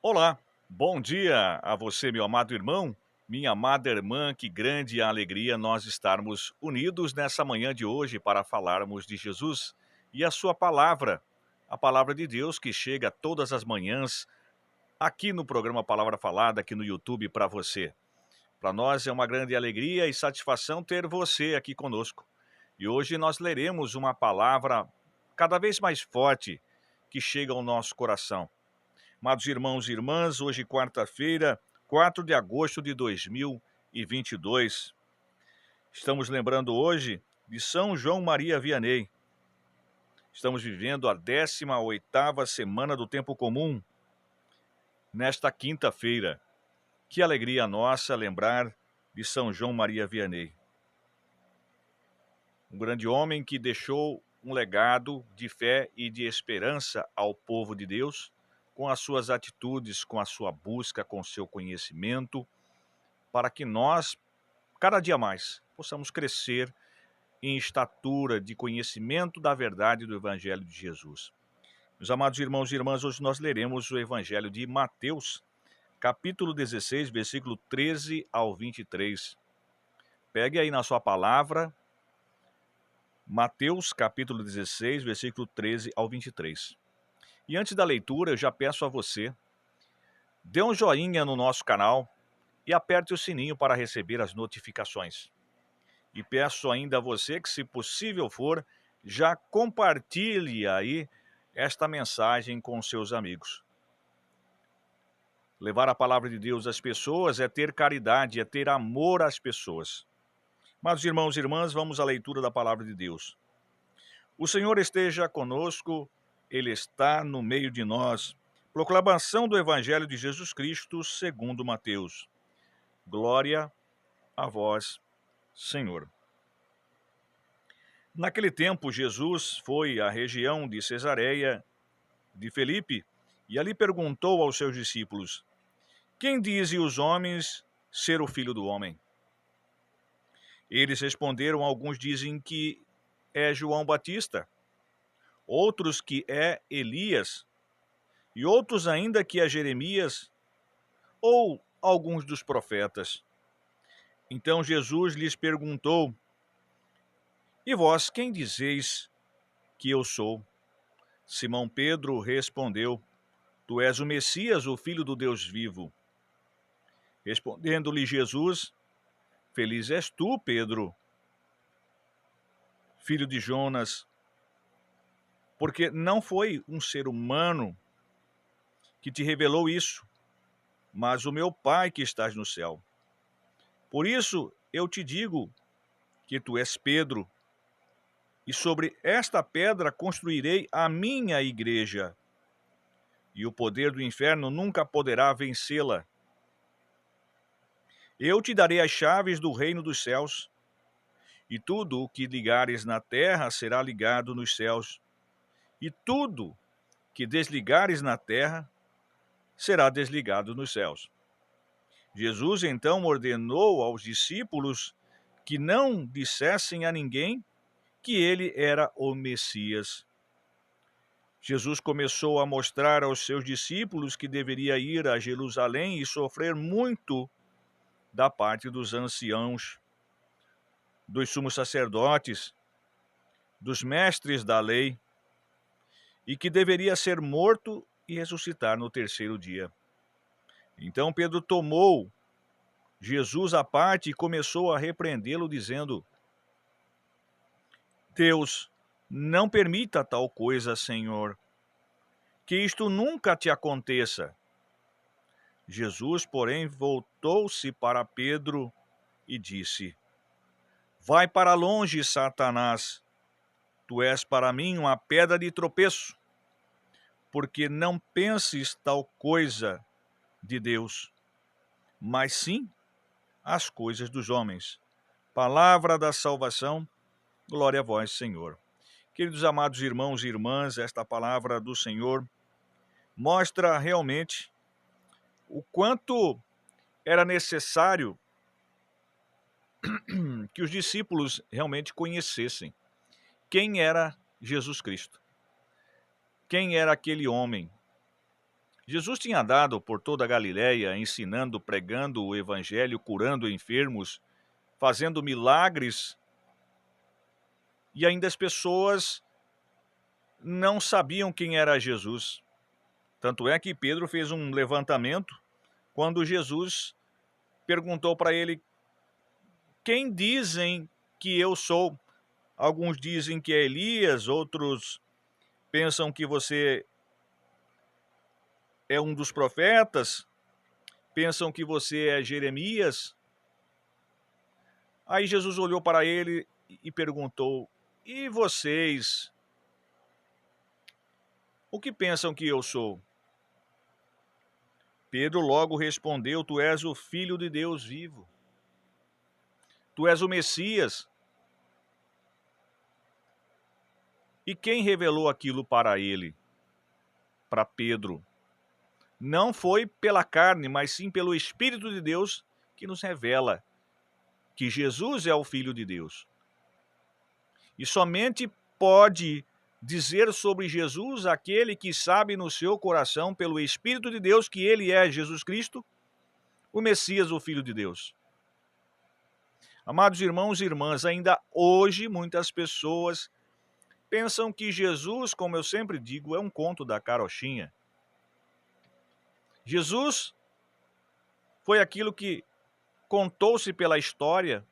Olá, bom dia a você, meu amado irmão, minha amada irmã. Que grande alegria nós estarmos unidos nessa manhã de hoje para falarmos de Jesus e a palavra de Deus que chega todas as manhãs aqui no programa Palavra Falada, aqui no YouTube para você. Para nós é uma grande alegria e satisfação ter você aqui conosco. E hoje nós leremos uma palavra cada vez mais forte que chega ao nosso coração. Amados irmãos e irmãs, hoje quarta-feira, 4 de agosto de 2022. Estamos lembrando hoje de São João Maria Vianney. Estamos vivendo a 18ª semana do tempo comum, nesta quinta-feira. Que alegria nossa lembrar de São João Maria Vianney. Um grande homem que deixou um legado de fé e de esperança ao povo de Deus, com as suas atitudes, com a sua busca, com o seu conhecimento, para que nós, cada dia mais, possamos crescer em estatura de conhecimento da verdade do Evangelho de Jesus. Meus amados irmãos e irmãs, hoje nós leremos o Evangelho de Mateus, capítulo 16, versículo 13 ao 23. Pegue aí na sua palavra, Mateus, capítulo 16, versículo 13 ao 23. E antes da leitura, eu já peço a você, dê um joinha no nosso canal e aperte o sininho para receber as notificações. E peço ainda a você que, se possível for, já compartilhe aí esta mensagem com seus amigos. Levar a palavra de Deus às pessoas é ter caridade, é ter amor às pessoas. Mas, irmãos e irmãs, vamos à leitura da palavra de Deus. O Senhor esteja conosco, Ele está no meio de nós. Proclamação do Evangelho de Jesus Cristo segundo Mateus. Glória a vós, Senhor. Naquele tempo, Jesus foi à região de Cesareia de Filipe e ali perguntou aos seus discípulos: Quem dizem os homens ser o Filho do Homem? Eles responderam: alguns dizem que é João Batista, outros que é Elias, e outros ainda que é Jeremias, ou alguns dos profetas. Então Jesus lhes perguntou: E vós, quem dizeis que eu sou? Simão Pedro respondeu: Tu és o Messias, o Filho do Deus vivo. Respondendo-lhe Jesus: Feliz és tu, Pedro, filho de Jonas, porque não foi um ser humano que te revelou isso, mas o meu Pai que estás no céu. Por isso eu te digo que tu és Pedro, e sobre esta pedra construirei a minha igreja, e o poder do inferno nunca poderá vencê-la. Eu te darei as chaves do reino dos céus, e tudo o que ligares na terra será ligado nos céus, e tudo que desligares na terra será desligado nos céus. Jesus então ordenou aos discípulos que não dissessem a ninguém que ele era o Messias. Jesus começou a mostrar aos seus discípulos que deveria ir a Jerusalém e sofrer muito da parte dos anciãos, dos sumos sacerdotes, dos mestres da lei, e que deveria ser morto e ressuscitar no terceiro dia. Então Pedro tomou Jesus à parte e começou a repreendê-lo, dizendo: Deus, não permita tal coisa, Senhor, que isto nunca te aconteça. Jesus, porém, voltou-se para Pedro e disse: Vai para longe, Satanás, tu és para mim uma pedra de tropeço, porque não penses tal coisa de Deus, mas sim as coisas dos homens. Palavra da salvação, glória a vós, Senhor. Queridos amados irmãos e irmãs, esta palavra do Senhor mostra realmente o quanto era necessário que os discípulos realmente conhecessem quem era Jesus Cristo, quem era aquele homem, Jesus tinha andado por toda a Galiléia, ensinando, pregando o evangelho, curando enfermos, fazendo milagres, e ainda as pessoas não sabiam quem era Jesus. Tanto é que Pedro fez um levantamento quando Jesus perguntou para ele: quem dizem que eu sou? Alguns dizem que é Elias, outros pensam que você é um dos profetas, pensam que você é Jeremias. Aí Jesus olhou para ele e perguntou: e vocês, o que pensam que eu sou? Pedro logo respondeu: tu és o Filho de Deus vivo. Tu és o Messias. E quem revelou aquilo para ele, para Pedro? Não foi pela carne, mas sim pelo Espírito de Deus que nos revela que Jesus é o Filho de Deus. E somente pode dizer sobre Jesus aquele que sabe no seu coração, pelo Espírito de Deus, que ele é Jesus Cristo, o Messias, o Filho de Deus. Amados irmãos e irmãs, ainda hoje muitas pessoas pensam que Jesus, como eu sempre digo, é um conto da carochinha. Jesus foi aquilo que contou-se pela história.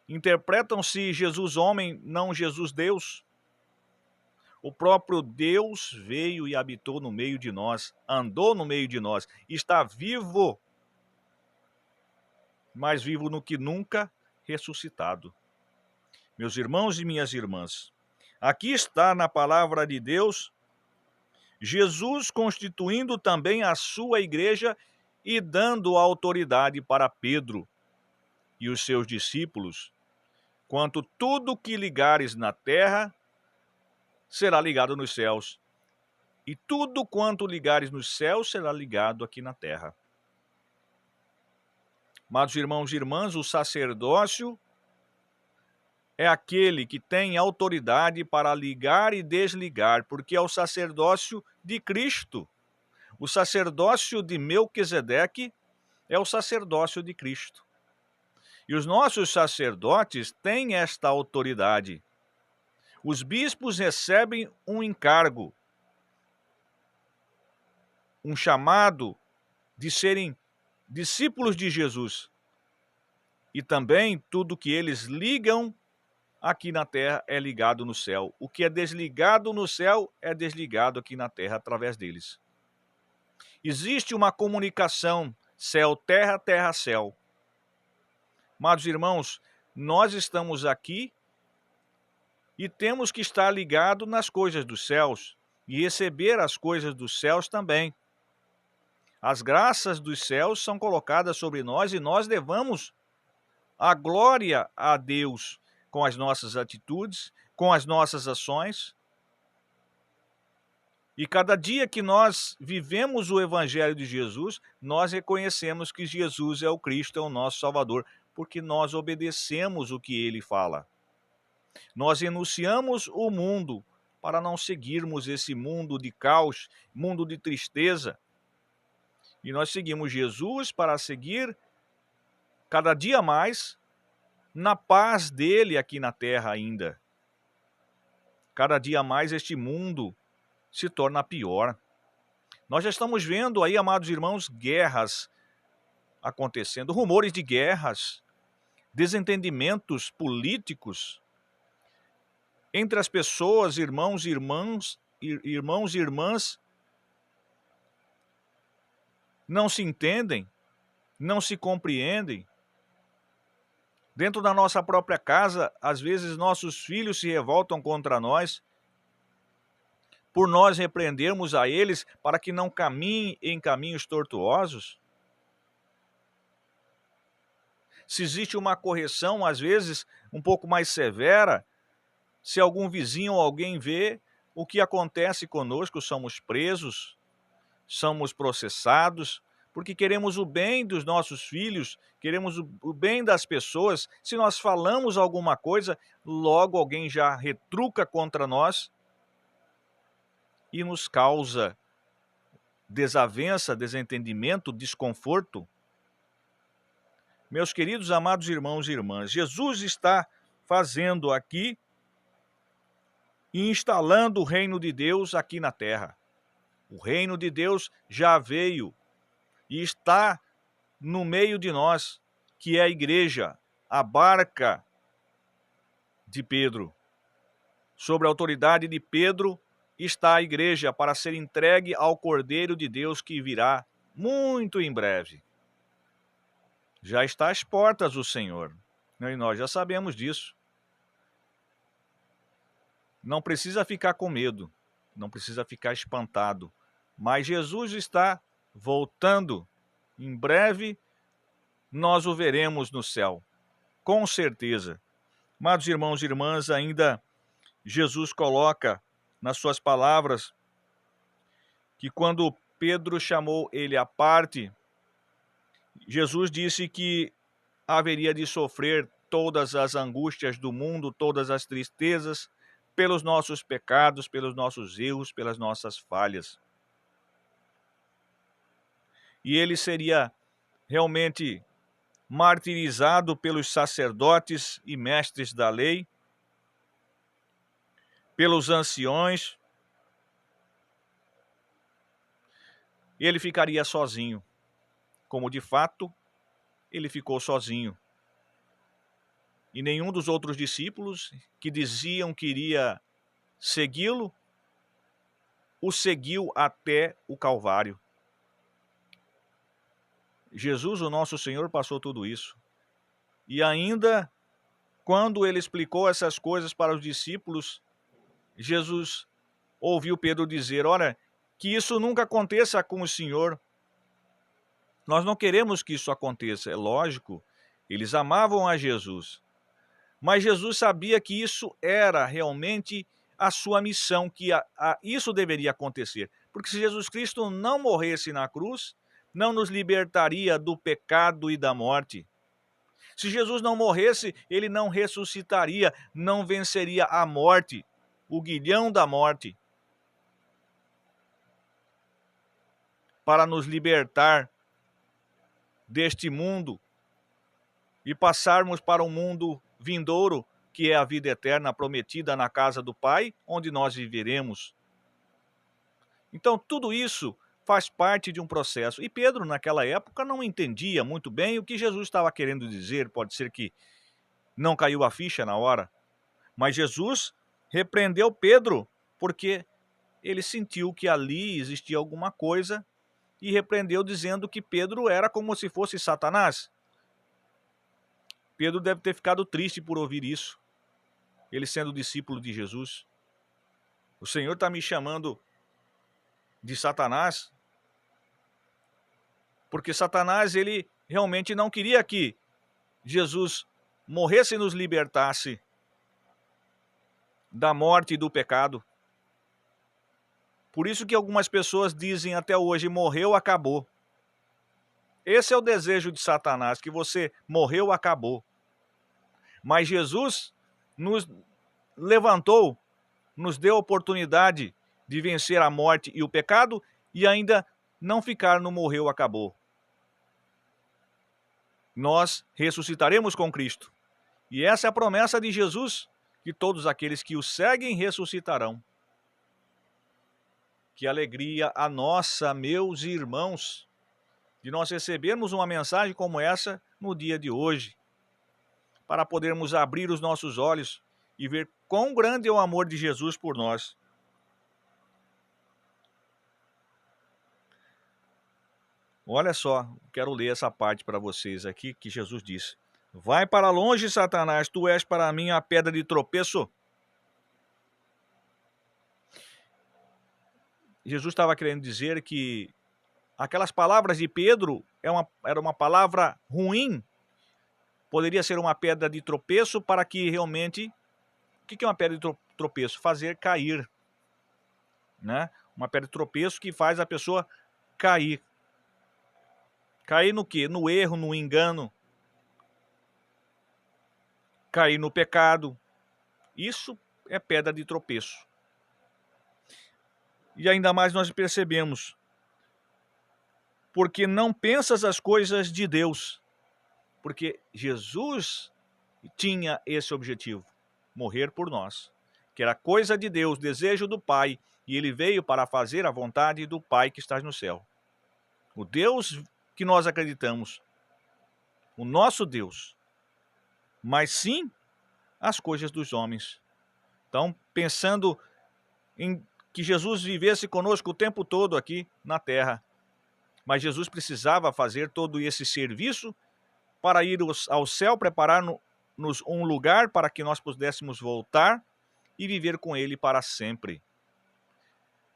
Interpretam-se Jesus homem, não Jesus Deus. O próprio Deus veio e habitou no meio de nós, andou no meio de nós, está vivo, mais vivo no que nunca, ressuscitado. Meus irmãos e minhas irmãs, aqui está na palavra de Deus, Jesus constituindo também a sua igreja e dando autoridade para Pedro e os seus discípulos, quanto tudo que ligares na terra será ligado nos céus, e tudo quanto ligares nos céus será ligado aqui na terra. Amados irmãos e irmãs, o sacerdócio é aquele que tem autoridade para ligar e desligar, porque é o sacerdócio de Cristo. O sacerdócio de Melquisedeque é o sacerdócio de Cristo. E os nossos sacerdotes têm esta autoridade. Os bispos recebem um encargo, um chamado de serem discípulos de Jesus. E também tudo que eles ligam aqui na terra é ligado no céu. O que é desligado no céu é desligado aqui na terra através deles. Existe uma comunicação céu-terra, terra-céu. Amados irmãos, nós estamos aqui e temos que estar ligado nas coisas dos céus e receber as coisas dos céus também. As graças dos céus são colocadas sobre nós e nós levamos a glória a Deus com as nossas atitudes, com as nossas ações. E cada dia que nós vivemos o Evangelho de Jesus, nós reconhecemos que Jesus é o Cristo, é o nosso Salvador, porque nós obedecemos o que ele fala. Nós renunciamos o mundo para não seguirmos esse mundo de caos, mundo de tristeza. E nós seguimos Jesus para seguir cada dia mais na paz dele aqui na terra ainda. Cada dia mais este mundo se torna pior. Nós já estamos vendo aí, amados irmãos, guerras acontecendo, rumores de guerras, desentendimentos políticos entre as pessoas, irmãos e irmãs, não se entendem, não se compreendem. Dentro da nossa própria casa, às vezes nossos filhos se revoltam contra nós, por nós repreendermos a eles para que não caminhem em caminhos tortuosos. Se existe uma correção, às vezes, um pouco mais severa, se algum vizinho ou alguém vê o que acontece conosco, somos presos, somos processados, porque queremos o bem dos nossos filhos, queremos o bem das pessoas. Se nós falamos alguma coisa, logo alguém já retruca contra nós e nos causa desavença, desentendimento, desconforto. Meus queridos amados irmãos e irmãs, Jesus está fazendo aqui e instalando o reino de Deus aqui na terra. O reino de Deus já veio e está no meio de nós, que é a igreja, a barca de Pedro. Sobre a autoridade de Pedro está a igreja para ser entregue ao Cordeiro de Deus que virá muito em breve. Já está às portas o Senhor, e nós já sabemos disso. Não precisa ficar com medo, não precisa ficar espantado, mas Jesus está voltando. Em breve nós o veremos no céu, com certeza. Amados irmãos e irmãs, ainda Jesus coloca nas suas palavras que quando Pedro chamou ele à parte, Jesus disse que haveria de sofrer todas as angústias do mundo, todas as tristezas, pelos nossos pecados, pelos nossos erros, pelas nossas falhas. E ele seria realmente martirizado pelos sacerdotes e mestres da lei, pelos anciões, e ele ficaria sozinho, como de fato ele ficou sozinho. E nenhum dos outros discípulos que diziam que iria segui-lo, o seguiu até o Calvário. Jesus, o nosso Senhor, passou tudo isso. E ainda, quando ele explicou essas coisas para os discípulos, Jesus ouviu Pedro dizer: olha, que isso nunca aconteça com o Senhor. Nós não queremos que isso aconteça. É lógico, eles amavam a Jesus. Mas Jesus sabia que isso era realmente a sua missão, que isso deveria acontecer. Porque se Jesus Cristo não morresse na cruz, não nos libertaria do pecado e da morte. Se Jesus não morresse, ele não ressuscitaria, não venceria a morte, o guilhão da morte, para nos libertar deste mundo e passarmos para um mundo vindouro, que é a vida eterna prometida na casa do Pai, onde nós viveremos. Então, tudo isso faz parte de um processo. E Pedro, naquela época, não entendia muito bem o que Jesus estava querendo dizer. Pode ser que não caiu a ficha na hora. Mas Jesus repreendeu Pedro, porque ele sentiu que ali existia alguma coisa e repreendeu dizendo que Pedro era como se fosse Satanás. Pedro deve ter ficado triste por ouvir isso, ele sendo discípulo de Jesus. O Senhor está me chamando de Satanás, porque Satanás, ele realmente não queria que Jesus morresse e nos libertasse da morte e do pecado. Por isso que algumas pessoas dizem até hoje: morreu, acabou. Esse é o desejo de Satanás, que você morreu, acabou. Mas Jesus nos levantou, nos deu a oportunidade de vencer a morte e o pecado e ainda não ficar no morreu, acabou. Nós ressuscitaremos com Cristo. E essa é a promessa de Jesus, que todos aqueles que o seguem ressuscitarão. Que alegria a nossa, meus irmãos, de nós recebermos uma mensagem como essa no dia de hoje, para podermos abrir os nossos olhos e ver quão grande é o amor de Jesus por nós. Olha só, quero ler essa parte para vocês aqui, que Jesus disse: vai para longe, Satanás, tu és para mim a pedra de tropeço. Jesus estava querendo dizer que aquelas palavras de Pedro era uma palavra ruim, poderia ser uma pedra de tropeço para que realmente... O que é uma pedra de tropeço? Fazer cair, né? Uma pedra de tropeço que faz a pessoa cair. Cair no quê? No erro, no engano. Cair no pecado. Isso é pedra de tropeço. E ainda mais nós percebemos porque não pensas as coisas de Deus. Porque Jesus tinha esse objetivo, morrer por nós, que era coisa de Deus, desejo do Pai, e ele veio para fazer a vontade do Pai que está no céu. O Deus que nós acreditamos, o nosso Deus, mas sim as coisas dos homens. Então, pensando em que Jesus vivesse conosco o tempo todo aqui na terra, mas Jesus precisava fazer todo esse serviço para ir ao céu, preparar-nos um lugar para que nós pudéssemos voltar e viver com ele para sempre.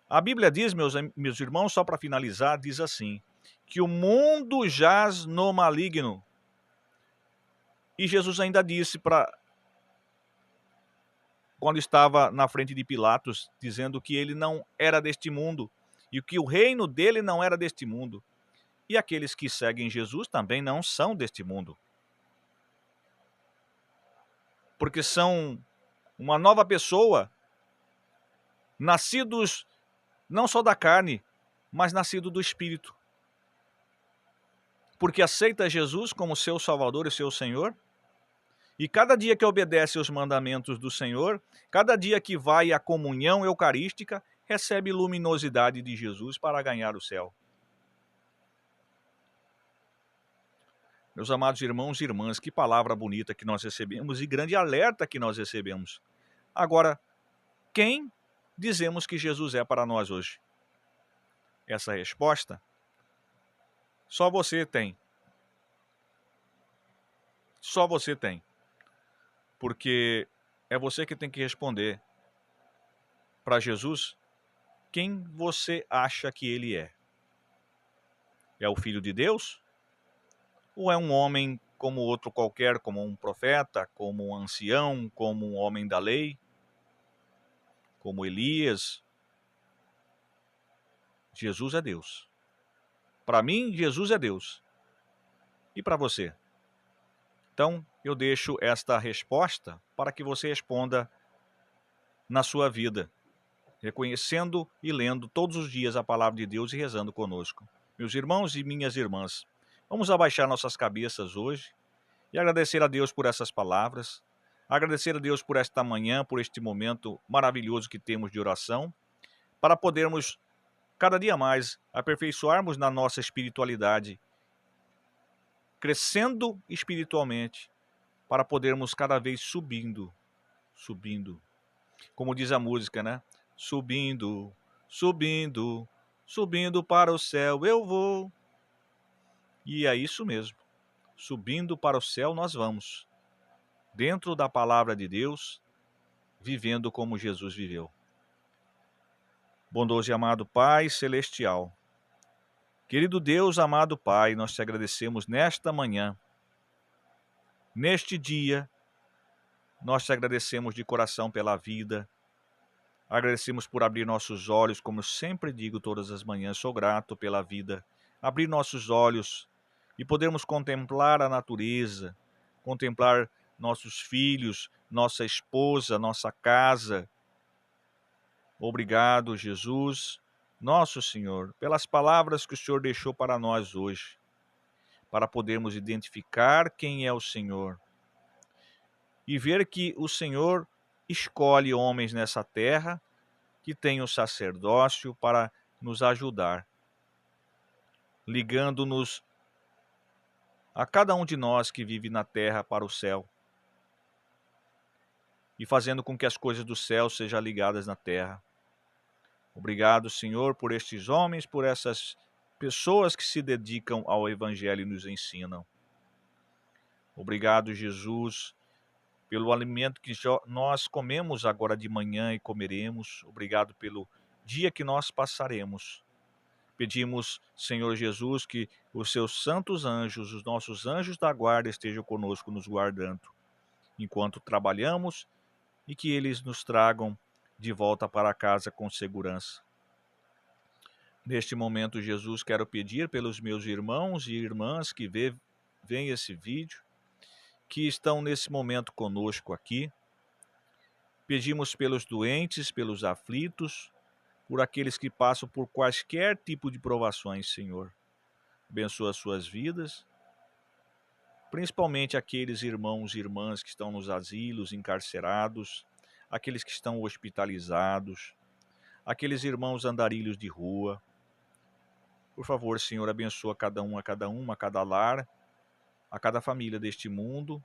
A Bíblia diz, meus irmãos, só para finalizar, diz assim, que o mundo jaz no maligno. E Jesus ainda disse quando estava na frente de Pilatos, dizendo que ele não era deste mundo e que o reino dele não era deste mundo. E aqueles que seguem Jesus também não são deste mundo. Porque são uma nova pessoa, nascidos não só da carne, mas nascido do Espírito. Porque aceita Jesus como seu Salvador e seu Senhor. E cada dia que obedece aos mandamentos do Senhor, cada dia que vai à comunhão eucarística, recebe luminosidade de Jesus para ganhar o céu. Meus amados irmãos e irmãs, que palavra bonita que nós recebemos e grande alerta que nós recebemos. Agora, quem dizemos que Jesus é para nós hoje? Essa resposta só você tem. Só você tem. Porque é você que tem que responder para Jesus quem você acha que ele é. É o Filho de Deus? Ou é um homem como outro qualquer, como um profeta, como um ancião, como um homem da lei, como Elias? Jesus é Deus. Para mim, Jesus é Deus. E para você? Então, eu deixo esta resposta para que você responda na sua vida, reconhecendo e lendo todos os dias a palavra de Deus e rezando conosco. Meus irmãos e minhas irmãs, vamos abaixar nossas cabeças hoje e agradecer a Deus por essas palavras, agradecer a Deus por esta manhã, por este momento maravilhoso que temos de oração, para podermos cada dia mais aperfeiçoarmos na nossa espiritualidade, crescendo espiritualmente, para podermos cada vez subindo. Como diz a música, né? Subindo, subindo, subindo para o céu eu vou. E é isso mesmo. Subindo para o céu nós vamos. Dentro da palavra de Deus, vivendo como Jesus viveu. Bondoso e amado Pai Celestial, querido Deus, amado Pai, nós te agradecemos nesta manhã, neste dia, nós te agradecemos de coração pela vida, agradecemos por abrir nossos olhos, como sempre digo todas as manhãs, sou grato pela vida, abrir nossos olhos e podermos contemplar a natureza, contemplar nossos filhos, nossa esposa, nossa casa. Obrigado, Jesus, nosso Senhor, pelas palavras que o Senhor deixou para nós hoje, para podermos identificar quem é o Senhor e ver que o Senhor escolhe homens nessa terra que têm o sacerdócio para nos ajudar, ligando-nos a cada um de nós que vive na terra para o céu e fazendo com que as coisas do céu sejam ligadas na terra. Obrigado, Senhor, por estes homens, por essas pessoas que se dedicam ao Evangelho e nos ensinam. Obrigado, Jesus, pelo alimento que nós comemos agora de manhã e comeremos. Obrigado pelo dia que nós passaremos. Pedimos, Senhor Jesus, que os seus santos anjos, os nossos anjos da guarda, estejam conosco, nos guardando, enquanto trabalhamos, e que eles nos tragam de volta para casa com segurança. Neste momento, Jesus, quero pedir pelos meus irmãos e irmãs que veem esse vídeo, que estão nesse momento conosco aqui. Pedimos pelos doentes, pelos aflitos, por aqueles que passam por quaisquer tipo de provações, Senhor. abençoa as suas vidas, principalmente aqueles irmãos e irmãs que estão nos asilos, encarcerados, aqueles que estão hospitalizados, aqueles irmãos andarilhos de rua. Por favor, Senhor, abençoa cada um, a cada uma, a cada lar, a cada família deste mundo,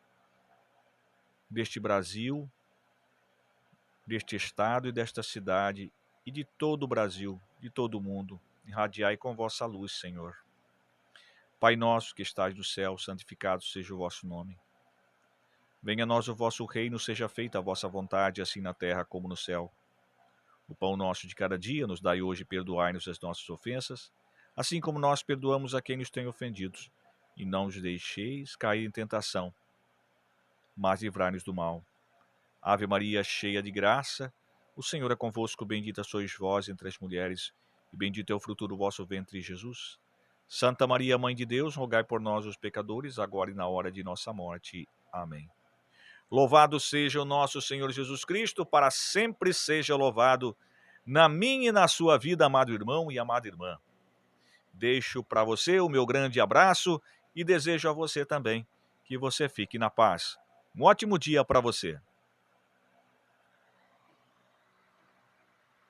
deste Brasil, deste estado e desta cidade e de todo o Brasil, de todo o mundo. Irradiai com vossa luz, Senhor. Pai nosso que estais no céu, santificado seja o vosso nome. Venha a nós o vosso reino, seja feita a vossa vontade, assim na terra como no céu. O pão nosso de cada dia nos dai hoje e perdoai-nos as nossas ofensas, assim como nós perdoamos a quem nos tem ofendidos. E não nos deixeis cair em tentação, mas livrai-nos do mal. Ave Maria, cheia de graça, o Senhor é convosco, bendita sois vós entre as mulheres, e bendito é o fruto do vosso ventre, Jesus. Santa Maria, Mãe de Deus, rogai por nós, os pecadores, agora e na hora de nossa morte. Amém. Louvado seja o nosso Senhor Jesus Cristo, para sempre seja louvado na minha e na sua vida, amado irmão e amada irmã. Deixo para você o meu grande abraço e desejo a você também que você fique na paz. Um ótimo dia para você.